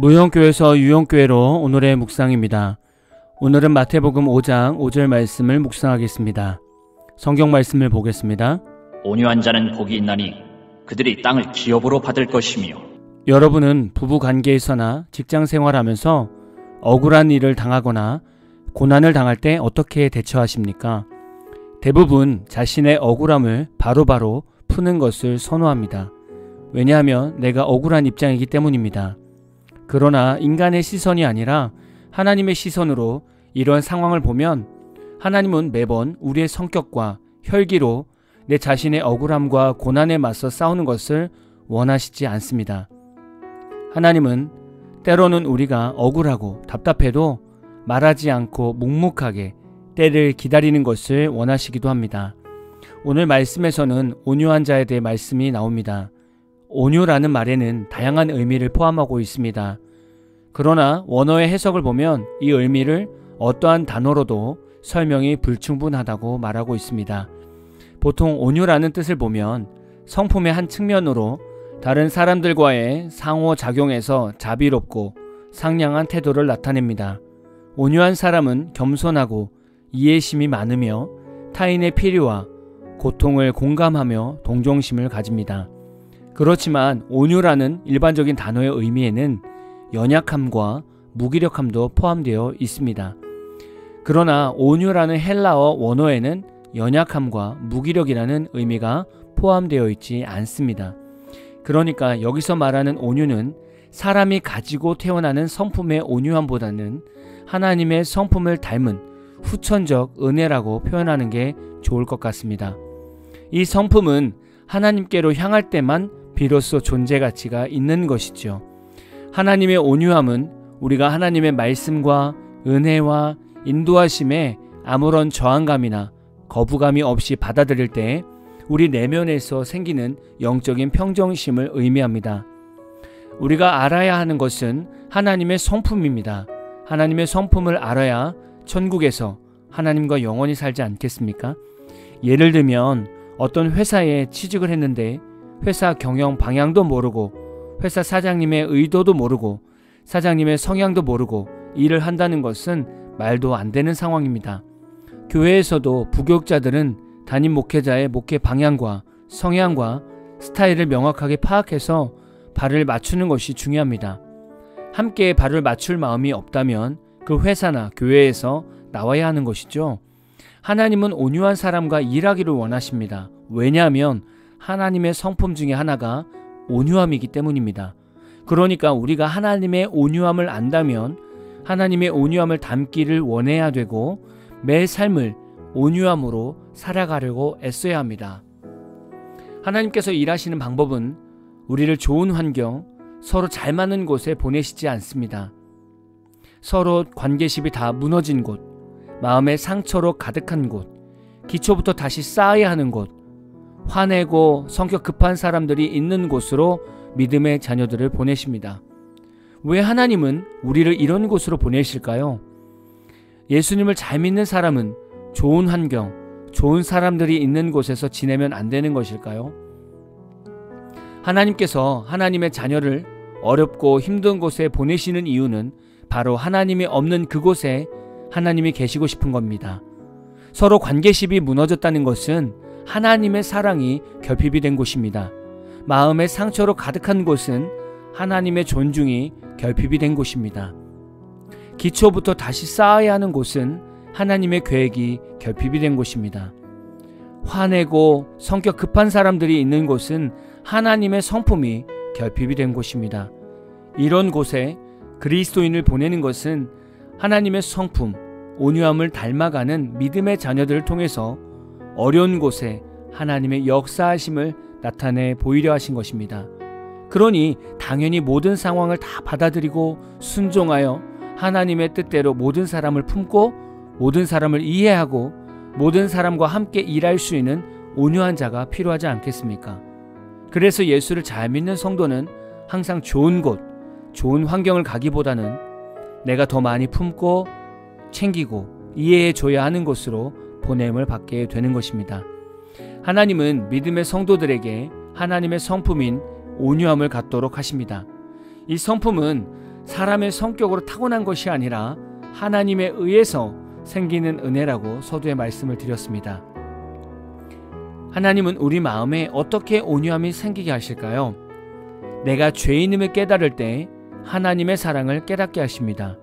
무용교에서 유용교회로 오늘의 묵상입니다. 오늘은 마태복음 5장 5절 말씀을 묵상하겠습니다. 성경 말씀을 보겠습니다. 온유한 자는 복이 있나니 그들이 땅을 기업으로 받을 것이며. 여러분은 부부관계에서나 직장생활하면서 억울한 일을 당하거나 고난을 당할 때 어떻게 대처하십니까? 대부분 자신의 억울함을 바로바로 푸는 것을 선호합니다. 왜냐하면 내가 억울한 입장이기 때문입니다. 그러나 인간의 시선이 아니라 하나님의 시선으로 이런 상황을 보면 하나님은 매번 우리의 성격과 혈기로 내 자신의 억울함과 고난에 맞서 싸우는 것을 원하시지 않습니다. 하나님은 때로는 우리가 억울하고 답답해도 말하지 않고 묵묵하게 때를 기다리는 것을 원하시기도 합니다. 오늘 말씀에서는 온유한 자에 대해 말씀이 나옵니다. 온유라는 말에는 다양한 의미를 포함하고 있습니다. 그러나 원어의 해석을 보면 이 의미를 어떠한 단어로도 설명이 불충분하다고 말하고 있습니다. 보통 온유라는 뜻을 보면 성품의 한 측면으로 다른 사람들과의 상호작용에서 자비롭고 상냥한 태도를 나타냅니다. 온유한 사람은 겸손하고 이해심이 많으며 타인의 필요와 고통을 공감하며 동정심을 가집니다. 그렇지만 온유라는 일반적인 단어의 의미에는 연약함과 무기력함도 포함되어 있습니다. 그러나 온유라는 헬라어 원어에는 연약함과 무기력이라는 의미가 포함되어 있지 않습니다. 그러니까 여기서 말하는 온유는 사람이 가지고 태어나는 성품의 온유함보다는 하나님의 성품을 닮은 후천적 은혜라고 표현하는 게 좋을 것 같습니다. 이 성품은 하나님께로 향할 때만 비로소 존재 가치가 있는 것이죠. 하나님의 온유함은 우리가 하나님의 말씀과 은혜와 인도하심에 아무런 저항감이나 거부감이 없이 받아들일 때 우리 내면에서 생기는 영적인 평정심을 의미합니다. 우리가 알아야 하는 것은 하나님의 성품입니다. 하나님의 성품을 알아야 천국에서 하나님과 영원히 살지 않겠습니까? 예를 들면 어떤 회사에 취직을 했는데 회사 경영 방향도 모르고 회사 사장님의 의도도 모르고 사장님의 성향도 모르고 일을 한다는 것은 말도 안 되는 상황입니다. 교회에서도 부교육자들은 담임 목회자의 목회 방향과 성향과 스타일을 명확하게 파악해서 발을 맞추는 것이 중요합니다. 함께 발을 맞출 마음이 없다면 그 회사나 교회에서 나와야 하는 것이죠. 하나님은 온유한 사람과 일하기를 원하십니다. 왜냐하면 하나님의 성품 중에 하나가 온유함이기 때문입니다. 그러니까 우리가 하나님의 온유함을 안다면 하나님의 온유함을 담기를 원해야 되고 매 삶을 온유함으로 살아가려고 애써야 합니다. 하나님께서 일하시는 방법은 우리를 좋은 환경, 서로 잘 맞는 곳에 보내시지 않습니다. 서로 관계십이 다 무너진 곳, 마음의 상처로 가득한 곳, 기초부터 다시 쌓아야 하는 곳, 화내고 성격 급한 사람들이 있는 곳으로 믿음의 자녀들을 보내십니다. 왜 하나님은 우리를 이런 곳으로 보내실까요? 예수님을 잘 믿는 사람은 좋은 환경, 좋은 사람들이 있는 곳에서 지내면 안 되는 것일까요? 하나님께서 하나님의 자녀를 어렵고 힘든 곳에 보내시는 이유는 바로 하나님이 없는 그곳에 하나님이 계시고 싶은 겁니다. 서로 관계십이 무너졌다는 것은 하나님의 사랑이 결핍이 된 곳입니다. 마음의 상처로 가득한 곳은 하나님의 존중이 결핍이 된 곳입니다. 기초부터 다시 쌓아야 하는 곳은 하나님의 계획이 결핍이 된 곳입니다. 화내고 성격 급한 사람들이 있는 곳은 하나님의 성품이 결핍이 된 곳입니다. 이런 곳에 그리스도인을 보내는 것은 하나님의 성품, 온유함을 닮아가는 믿음의 자녀들을 통해서 어려운 곳에 하나님의 역사하심을 나타내 보이려 하신 것입니다. 그러니 당연히 모든 상황을 다 받아들이고 순종하여 하나님의 뜻대로 모든 사람을 품고 모든 사람을 이해하고 모든 사람과 함께 일할 수 있는 온유한 자가 필요하지 않겠습니까? 그래서 예수를 잘 믿는 성도는 항상 좋은 곳, 좋은 환경을 가기보다는 내가 더 많이 품고 챙기고 이해해 줘야 하는 곳으로 보냄을 받게 되는 것입니다. 하나님은 믿음의 성도들에게 하나님의 성품인 온유함을 갖도록 하십니다. 이 성품은 사람의 성격으로 타고난 것이 아니라 하나님에 의해서 생기는 은혜라고 서두에 말씀을 드렸습니다. 하나님은 우리 마음에 어떻게 온유함이 생기게 하실까요? 내가 죄인임을 깨달을 때 하나님의 사랑을 깨닫게 하십니다.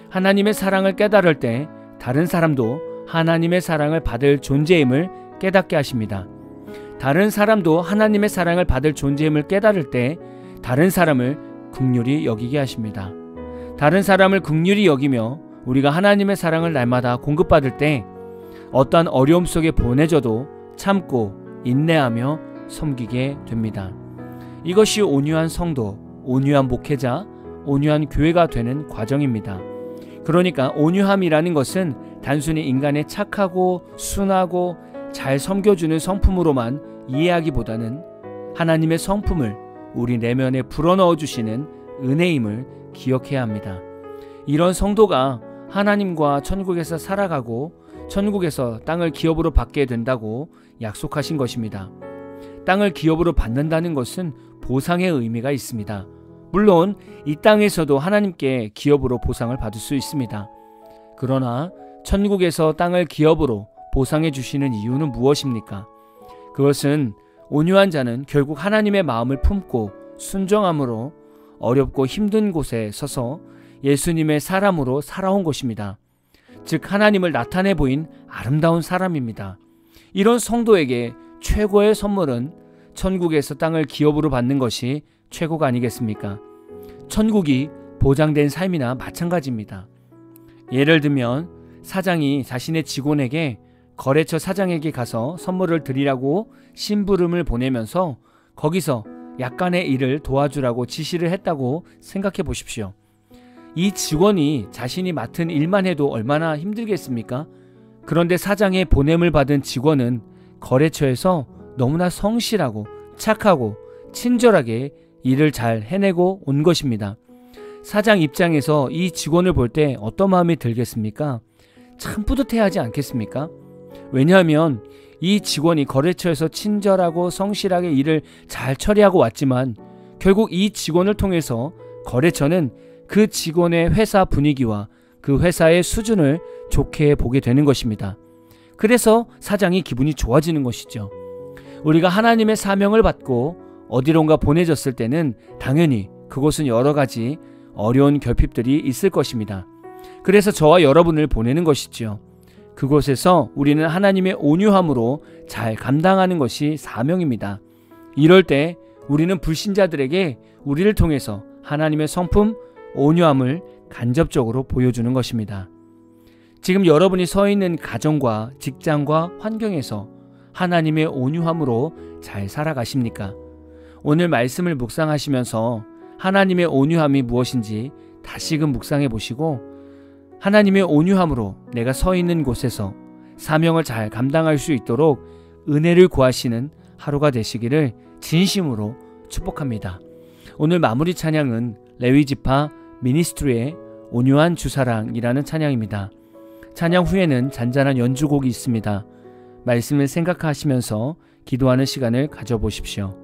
하나님의 사랑을 깨달을 때 다른 사람도 하나님의 사랑을 받을 존재임을 깨닫게 하십니다. 다른 사람도 하나님의 사랑을 받을 존재임을 깨달을 때 다른 사람을 긍휼히 여기게 하십니다. 다른 사람을 긍휼히 여기며 우리가 하나님의 사랑을 날마다 공급받을 때 어떠한 어려움 속에 보내져도 참고 인내하며 섬기게 됩니다. 이것이 온유한 성도, 온유한 목회자, 온유한 교회가 되는 과정입니다. 그러니까 온유함이라는 것은 단순히 인간의 착하고 순하고 잘 섬겨주는 성품으로만 이해하기보다는 하나님의 성품을 우리 내면에 불어넣어 주시는 은혜임을 기억해야 합니다. 이런 성도가 하나님과 천국에서 살아가고 천국에서 땅을 기업으로 받게 된다고 약속하신 것입니다. 땅을 기업으로 받는다는 것은 보상의 의미가 있습니다. 물론 이 땅에서도 하나님께 기업으로 보상을 받을 수 있습니다. 그러나 천국에서 땅을 기업으로 보상해 주시는 이유는 무엇입니까? 그것은 온유한 자는 결국 하나님의 마음을 품고 순종함으로 어렵고 힘든 곳에 서서 예수님의 사람으로 살아온 것입니다. 즉 하나님을 나타내 보인 아름다운 사람입니다. 이런 성도에게 최고의 선물은 천국에서 땅을 기업으로 받는 것이 최고가 아니겠습니까? 천국이 보장된 삶이나 마찬가지입니다. 예를 들면 사장이 자신의 직원에게 거래처 사장에게 가서 선물을 드리라고 심부름을 보내면서 거기서 약간의 일을 도와주라고 지시를 했다고 생각해 보십시오. 이 직원이 자신이 맡은 일만 해도 얼마나 힘들겠습니까? 그런데 사장의 보냄을 받은 직원은 거래처에서 너무나 성실하고 착하고 친절하게 일을 잘 해내고 온 것입니다. 사장 입장에서 이 직원을 볼 때 어떤 마음이 들겠습니까? 참 뿌듯해하지 않겠습니까? 왜냐하면 이 직원이 거래처에서 친절하고 성실하게 일을 잘 처리하고 왔지만 결국 이 직원을 통해서 거래처는 그 직원의 회사 분위기와 그 회사의 수준을 좋게 보게 되는 것입니다. 그래서 사장이 기분이 좋아지는 것이죠. 우리가 하나님의 사명을 받고 어디론가 보내졌을 때는 당연히 그곳은 여러 가지 어려운 결핍들이 있을 것입니다. 그래서 저와 여러분을 보내는 것이죠. 그곳에서 우리는 하나님의 온유함으로 잘 감당하는 것이 사명입니다. 이럴 때 우리는 불신자들에게 우리를 통해서 하나님의 성품, 온유함을 간접적으로 보여주는 것입니다. 지금 여러분이 서 있는 가정과 직장과 환경에서 하나님의 온유함으로 잘 살아가십니까? 오늘 말씀을 묵상하시면서 하나님의 온유함이 무엇인지 다시금 묵상해 보시고 하나님의 온유함으로 내가 서 있는 곳에서 사명을 잘 감당할 수 있도록 은혜를 구하시는 하루가 되시기를 진심으로 축복합니다. 오늘 마무리 찬양은 레위지파 미니스트리의 온유한 주사랑이라는 찬양입니다. 찬양 후에는 잔잔한 연주곡이 있습니다. 말씀을 생각하시면서 기도하는 시간을 가져보십시오.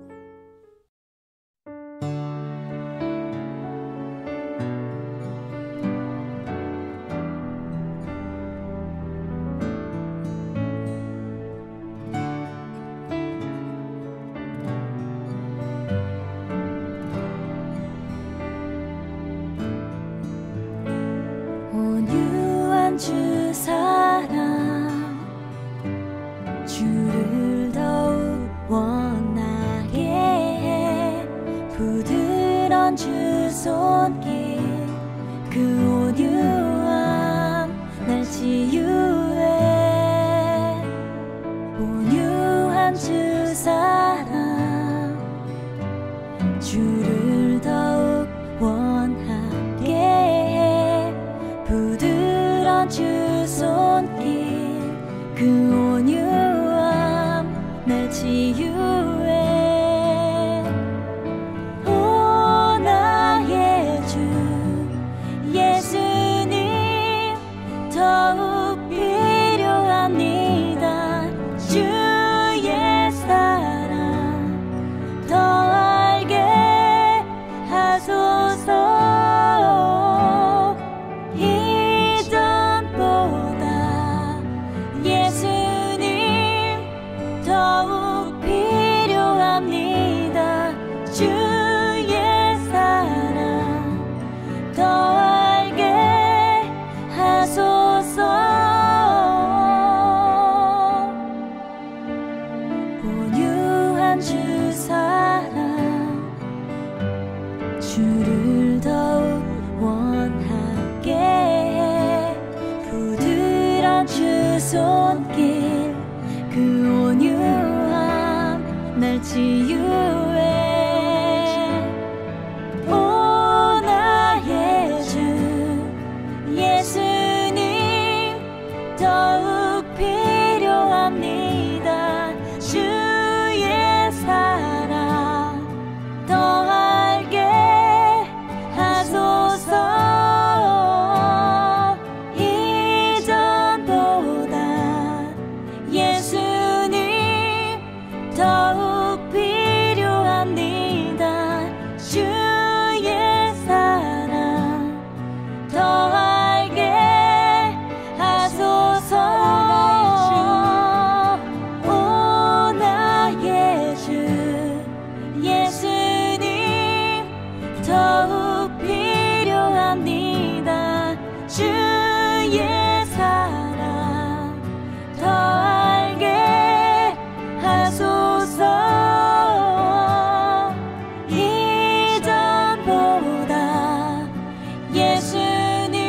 온유한 주 사랑 주를 더욱 원하게 해 부드러운 주 손길 그 온유함 날 치유해 온유한 주 사랑 주를 더욱 원하게 해 부드러운 주 손길 그 온유함 날 치유해 오 나의 주 예수님 더욱 필요합니다 주의 사랑 더 알게 하소서 치유해. 오 나의 주 예수님 더욱 필요합니다. 주의 사랑 더 알게 하소서. 이전보다 예수님 더욱 필요합니다. 주의 사랑 더 알게 하소서. 오 나의 주 예수님 더욱 필요합니다. 주의 사랑 더 알게 하소서. 이전보다 예수님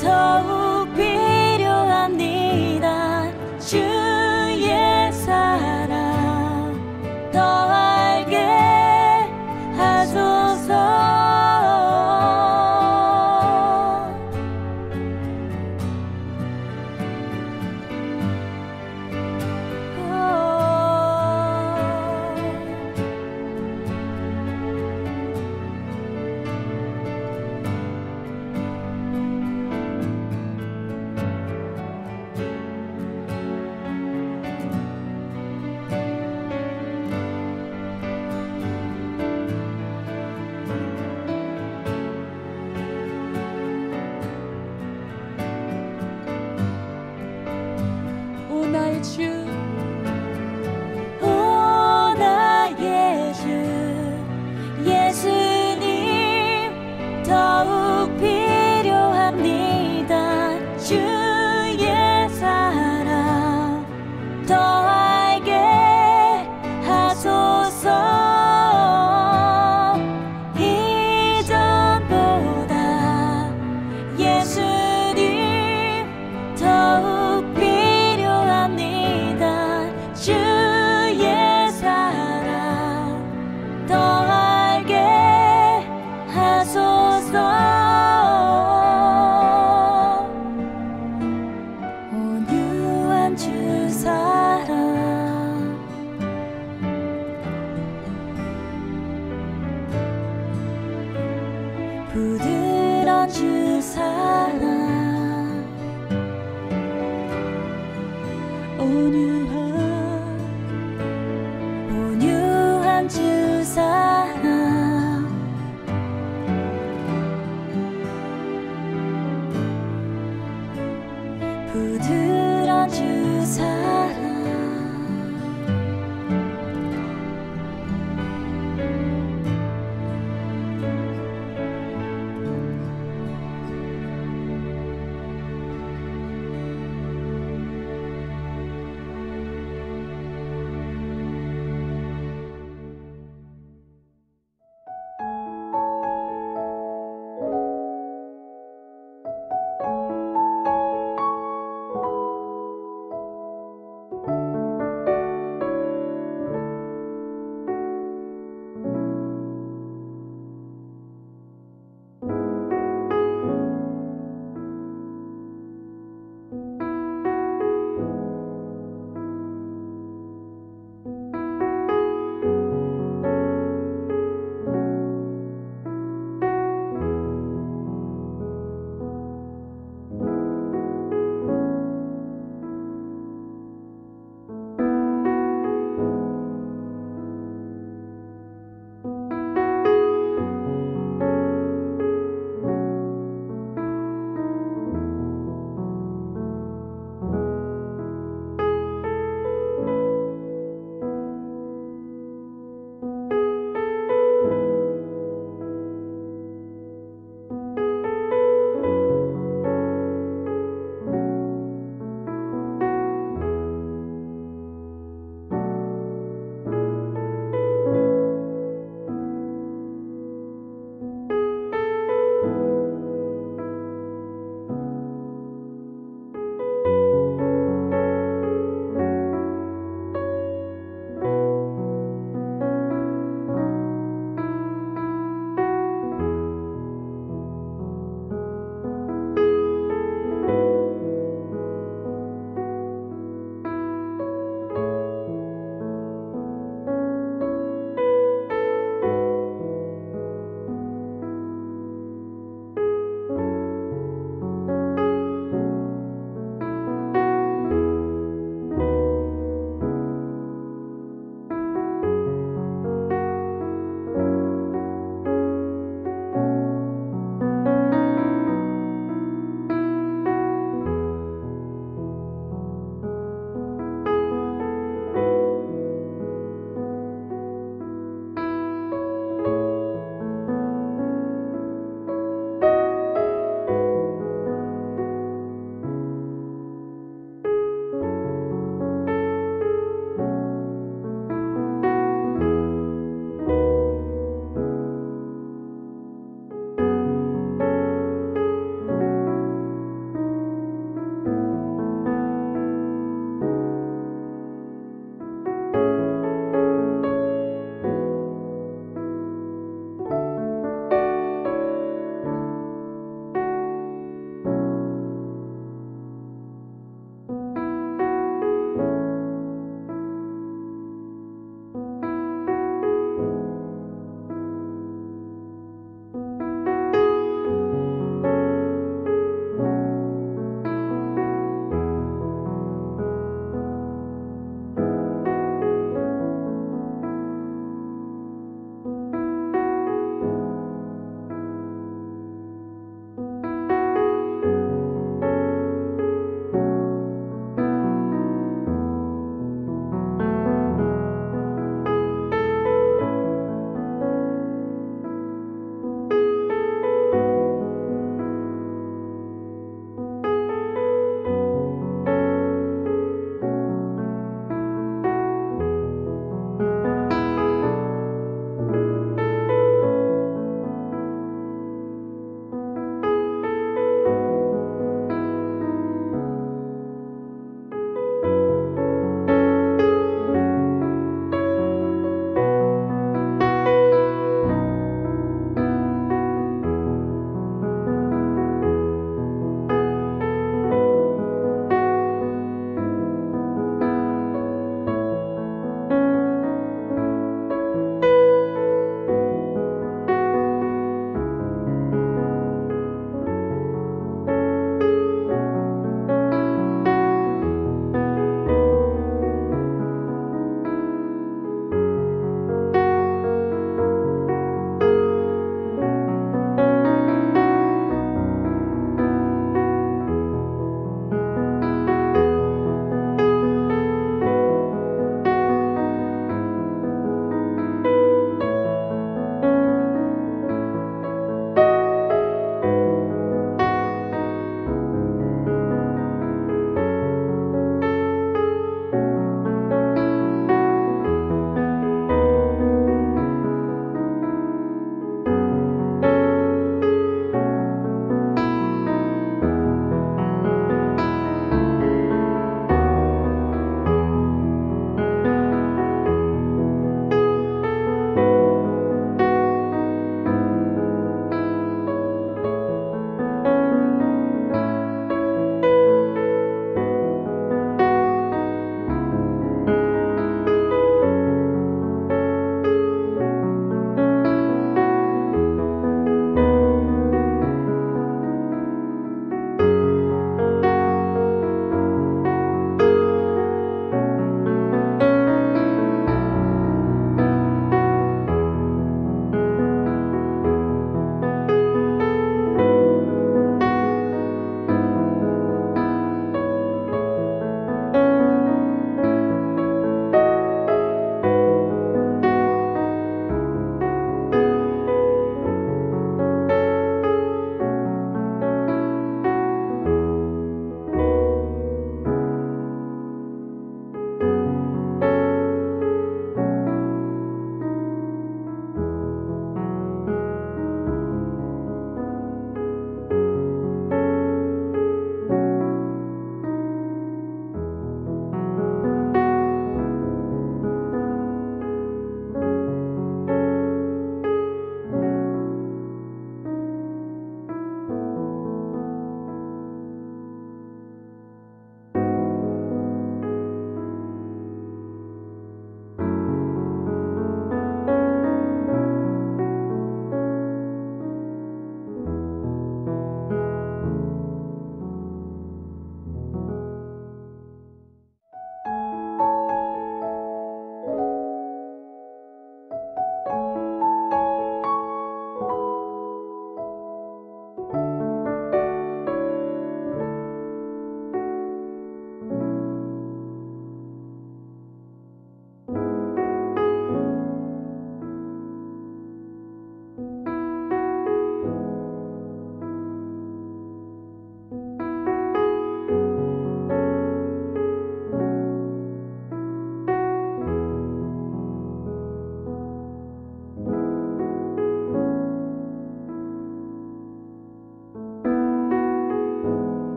더욱 필요합니다. 주의 사랑 더 알게 하소서. 오 나의 주, 오 나의 주 예수님 더욱 필요합니다. 주의 사랑 더 알게 하소서. 이전보다 예수님 더욱 필요합니다. 주의 사랑 더 알게 하소서. 온유한 주 사랑 부드러운 주 사랑 온유한